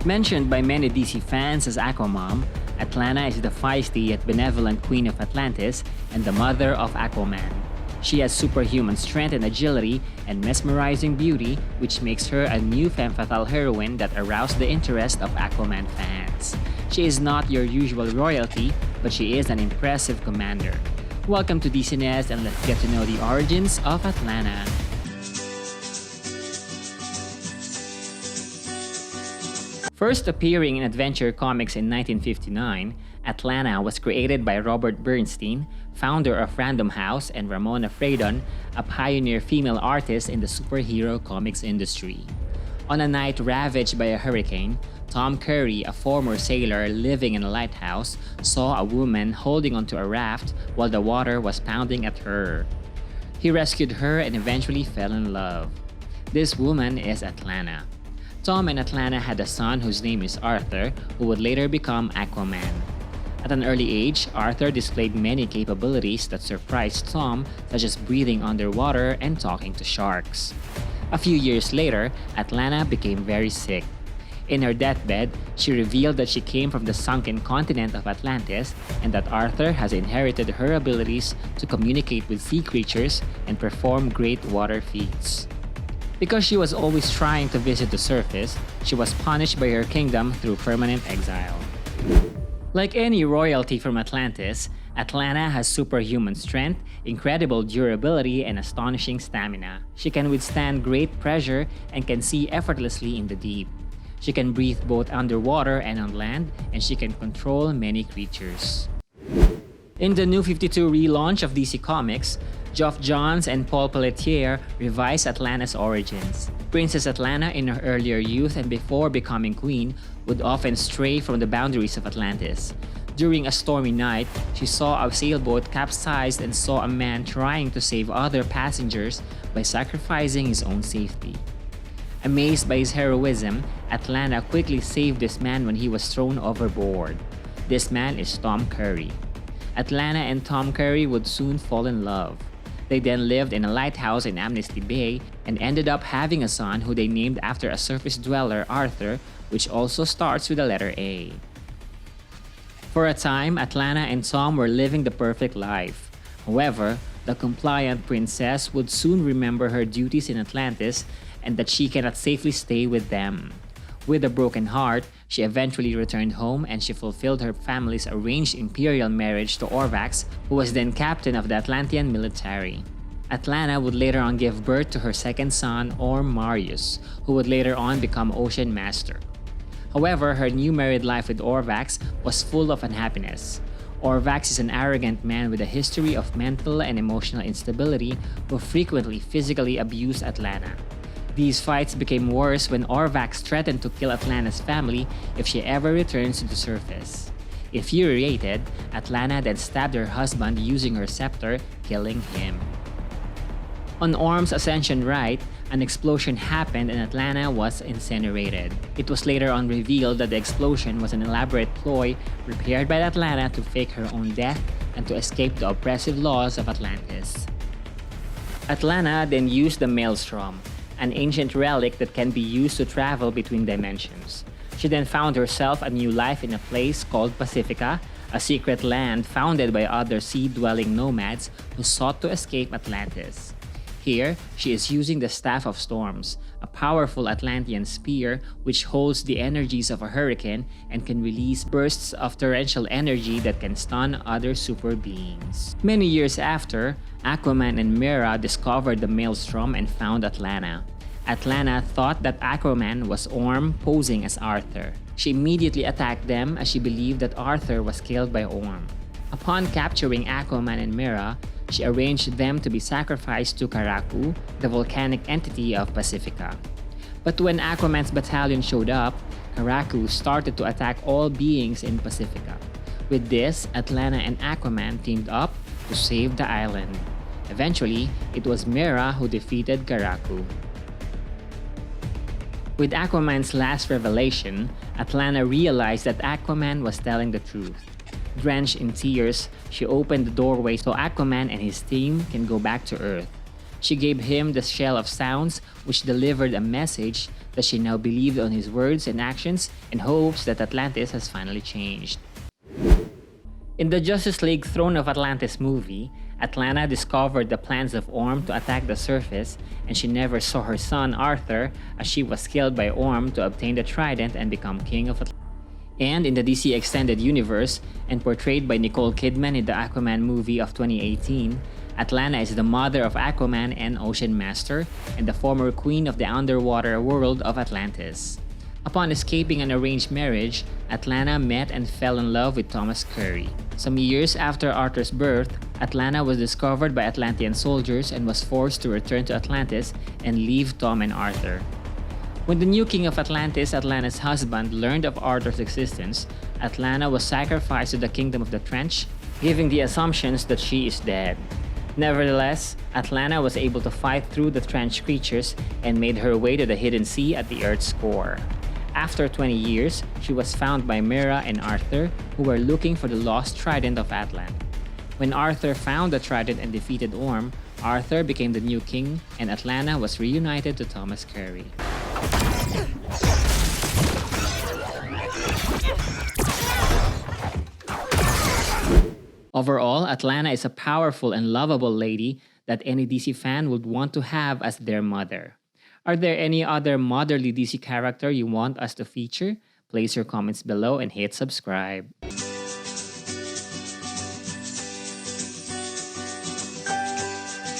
Mentioned by many DC fans as Aquamom, Atlanna is the feisty yet benevolent queen of Atlantis and the mother of Aquaman. She has superhuman strength and agility and mesmerizing beauty, which makes her a new femme-fatale heroine that aroused the interest of Aquaman fans. She is not your usual royalty, but she is an impressive commander. Welcome to DC Nest, and let's get to know the origins of Atlanna. First appearing in Adventure Comics in 1959, Atlanna was created by Robert Bernstein, founder of Random House, and Ramona Fradon, a pioneer female artist in the superhero comics industry. On a night ravaged by a hurricane, Tom Curry, a former sailor living in a lighthouse, saw a woman holding onto a raft while the water was pounding at her. He rescued her and eventually fell in love. This woman is Atlanna. Tom and Atlanna had a son whose name is Arthur, who would later become Aquaman. At an early age, Arthur displayed many capabilities that surprised Tom, such as breathing underwater and talking to sharks. A few years later, Atlanna became very sick. In her deathbed, she revealed that she came from the sunken continent of Atlantis and that Arthur has inherited her abilities to communicate with sea creatures and perform great water feats. Because she was always trying to visit the surface, she was punished by her kingdom through permanent exile. Like any royalty from Atlantis, Atlanna has superhuman strength, incredible durability, and astonishing stamina. She can withstand great pressure and can see effortlessly in the deep. She can breathe both underwater and on land, and she can control many creatures. In the New 52 relaunch of DC Comics, Geoff Johns and Paul Pelletier revised Atlanna's origins. Princess Atlanna in her earlier youth and before becoming queen would often stray from the boundaries of Atlantis. During a stormy night, she saw a sailboat capsized and saw a man trying to save other passengers by sacrificing his own safety. Amazed by his heroism, Atlanna quickly saved this man when he was thrown overboard. This man is Tom Curry. Atlanna and Tom Curry would soon fall in love. They then lived in a lighthouse in Amnesty Bay and ended up having a son who they named after a surface dweller, Arthur, which also starts with the letter A. For a time, Atlanna and Tom were living the perfect life. However, the compliant princess would soon remember her duties in Atlantis and that she cannot safely stay with them. With a broken heart, she eventually returned home and she fulfilled her family's arranged imperial marriage to Orvax, who was then captain of the Atlantean military. Atlanna would later on give birth to her second son, Orm Marius, who would later on become Ocean Master. However, her new married life with Orvax was full of unhappiness. Orvax is an arrogant man with a history of mental and emotional instability who frequently physically abused Atlanna. These fights became worse when Orvax threatened to kill Atlanna's family if she ever returns to the surface. Infuriated, Atlanna then stabbed her husband using her scepter, killing him. On Orm's ascension rite, an explosion happened and Atlanna was incinerated. It was later on revealed that the explosion was an elaborate ploy prepared by Atlanna to fake her own death and to escape the oppressive laws of Atlantis. Atlanna then used the Maelstrom, an ancient relic that can be used to travel between dimensions. She then found herself a new life in a place called Pacifica, a secret land founded by other sea-dwelling nomads who sought to escape Atlantis. Here, she is using the Staff of Storms, a powerful Atlantean spear which holds the energies of a hurricane and can release bursts of torrential energy that can stun other super beings. Many years after, Aquaman and Mera discovered the Maelstrom and found Atlanna. Atlanna thought that Aquaman was Orm posing as Arthur. She immediately attacked them as she believed that Arthur was killed by Orm. Upon capturing Aquaman and Mera, she arranged them to be sacrificed to Karaku, the volcanic entity of Pacifica. But when Aquaman's battalion showed up, Karaku started to attack all beings in Pacifica. With this, Atlanna and Aquaman teamed up to save the island. Eventually, it was Mera who defeated Karaku. With Aquaman's last revelation, Atlanna realized that Aquaman was telling the truth. Drenched in tears, she opened the doorway so Aquaman and his team can go back to Earth. She gave him the shell of sounds, which delivered a message that she now believed on his words and actions in hopes that Atlantis has finally changed. In the Justice League Throne of Atlantis movie, Atlanna discovered the plans of Orm to attack the surface, and she never saw her son Arthur as she was killed by Orm to obtain the trident and become king of Atlantis. And in the DC Extended Universe, and portrayed by Nicole Kidman in the Aquaman movie of 2018, Atlanna is the mother of Aquaman and Ocean Master, and the former queen of the underwater world of Atlantis. Upon escaping an arranged marriage, Atlanna met and fell in love with Thomas Curry. Some years after Arthur's birth, Atlanna was discovered by Atlantean soldiers and was forced to return to Atlantis and leave Tom and Arthur. When the new king of Atlantis, Atlanna's husband, learned of Arthur's existence, Atlanna was sacrificed to the kingdom of the Trench, giving the assumptions that she is dead. Nevertheless, Atlanna was able to fight through the Trench creatures and made her way to the hidden sea at the Earth's core. After 20 years, she was found by Mera and Arthur, who were looking for the lost trident of Atlantis. When Arthur found the trident and defeated Orm, Arthur became the new king, and Atlanna was reunited to Thomas Curry. Overall, Atlanna is a powerful and lovable lady that any DC fan would want to have as their mother. Are there any other motherly DC character you want us to feature? Place your comments below and hit subscribe.